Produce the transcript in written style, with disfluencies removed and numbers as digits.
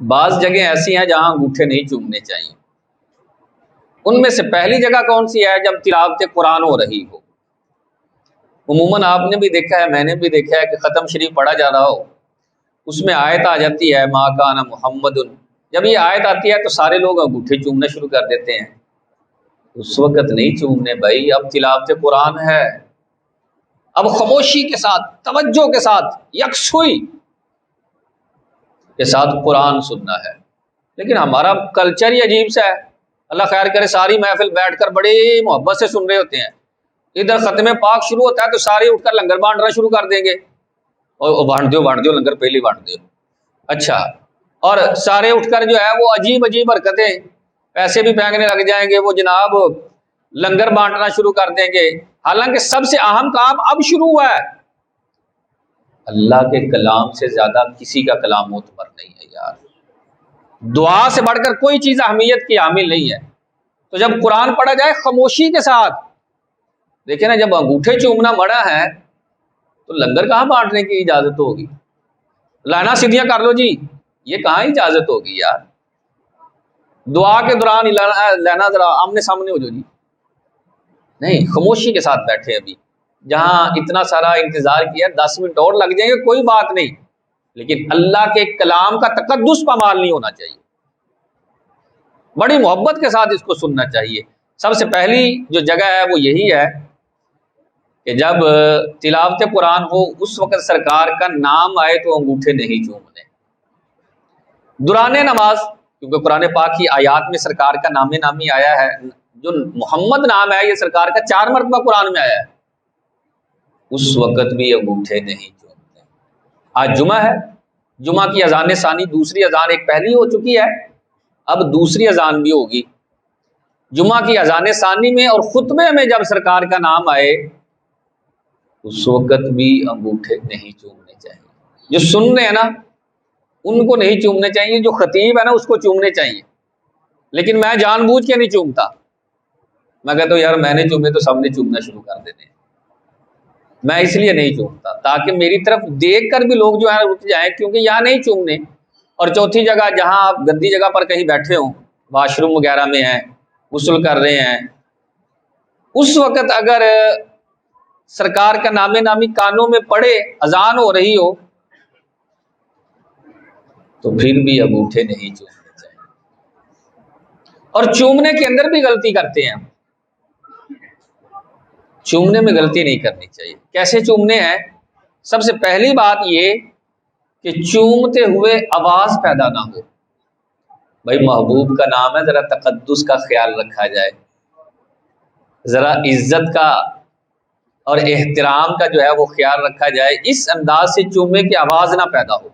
بعض جگہیں ایسی ہیں جہاں انگوٹھے نہیں چومنے چاہیے۔ ان میں سے پہلی جگہ کون سی ہے؟ جب تلاوت قرآن ہو رہی ہو۔ عموماً آپ نے بھی دیکھا ہے، میں نے بھی دیکھا ہے کہ ختم شریف پڑھا جا رہا ہو، اس میں آیت آ جاتی ہے ما کان محمد، جب یہ آیت آتی ہے تو سارے لوگ انگوٹھے چومنا شروع کر دیتے ہیں۔ اس وقت نہیں چومنے بھائی، اب تلاوت قرآن ہے، اب خاموشی کے ساتھ، توجہ کے ساتھ، یکسوئی کے ساتھ قرآن سننا ہے۔ لیکن ہمارا کلچر ہی عجیب سا ہے، اللہ خیر کرے، ساری محفل بیٹھ کر بڑی محبت سے سن رہے ہوتے ہیں، ادھر ختم پاک شروع ہوتا ہے تو سارے اٹھ کر لنگر بانٹنا شروع کر دیں گے، اور بانٹ دیو لنگر پہلے بانٹ دیو، اچھا، اور سارے اٹھ کر جو ہے وہ عجیب عجیب حرکتیں، پیسے بھی پھینکنے لگ جائیں گے، وہ جناب لنگر بانٹنا شروع کر دیں گے، حالانکہ سب سے اہم کام اب شروع ہوا ہے۔ اللہ کے کلام سے زیادہ کسی کا کلام معتبر نہیں ہے یار، دعا سے بڑھ کر کوئی چیز اہمیت کی حامل نہیں ہے۔ تو جب قرآن پڑھا جائے خاموشی کے ساتھ، دیکھیں نا، جب انگوٹھے چومنا منع ہے تو لنگر کہاں بانٹنے کی اجازت ہوگی؟ لائناں سیدھیاں کر لو جی، یہ کہاں اجازت ہوگی یار؟ دعا کے دوران لینا ذرا آمنے سامنے ہو جو جی، نہیں، خاموشی کے ساتھ بیٹھے۔ ابھی جہاں اتنا سارا انتظار کیا، 10 منٹ اور لگ جائیں گے کوئی بات نہیں، لیکن اللہ کے کلام کا تقدس پامال نہیں ہونا چاہیے، بڑی محبت کے ساتھ اس کو سننا چاہیے۔ سب سے پہلی جو جگہ ہے وہ یہی ہے کہ جب تلاوت قرآن ہو اس وقت سرکار کا نام آئے تو انگوٹھے نہیں چومنے۔ دوران نماز، کیونکہ قرآن پاک کی آیات میں سرکار کا نام نامی آیا ہے، جو محمد نام ہے یہ سرکار کا 4 مرتبہ قرآن میں آیا ہے، اس وقت بھی انگوٹھے نہیں چومتے۔ آج جمعہ ہے، جمعہ کی اذان ثانی، دوسری اذان ایک پہلی ہو چکی ہے، اب دوسری اذان بھی ہوگی۔ جمعہ کی اذان ثانی میں اور خطبے میں جب سرکار کا نام آئے اس وقت بھی انگوٹھے نہیں چومنے چاہیے۔ جو سن رہے ہیں نا ان کو نہیں چومنے چاہیے، جو خطیب ہے نا اس کو چومنے چاہیے، لیکن میں جان بوجھ کے نہیں چومتا، میں کہتا ہوں یار میں نے چومے تو سب نے چومنا شروع کر دینے، میں اس لیے نہیں چومتا تاکہ میری طرف دیکھ کر بھی لوگ جو ہے رک جائیں، کیونکہ یہاں نہیں چومنے۔ اور چوتھی جگہ، جہاں آپ گندی جگہ پر کہیں بیٹھے ہوں، واش روم وغیرہ میں ہیں، غسل کر رہے ہیں، اس وقت اگر سرکار کا نام نامی کانوں میں پڑے، اذان ہو رہی ہو، تو پھر بھی انگوٹھے نہیں چومنے چاہیے۔ اور چومنے کے اندر بھی غلطی کرتے ہیں، چومنے میں غلطی نہیں کرنی چاہیے۔ کیسے چومنے ہیں؟ سب سے پہلی بات یہ کہ چومتے ہوئے آواز پیدا نہ ہو۔ بھائی محبوب کا نام ہے، ذرا تقدس کا خیال رکھا جائے، ذرا عزت کا اور احترام کا جو ہے وہ خیال رکھا جائے، اس انداز سے چومے کہ آواز نہ پیدا ہو۔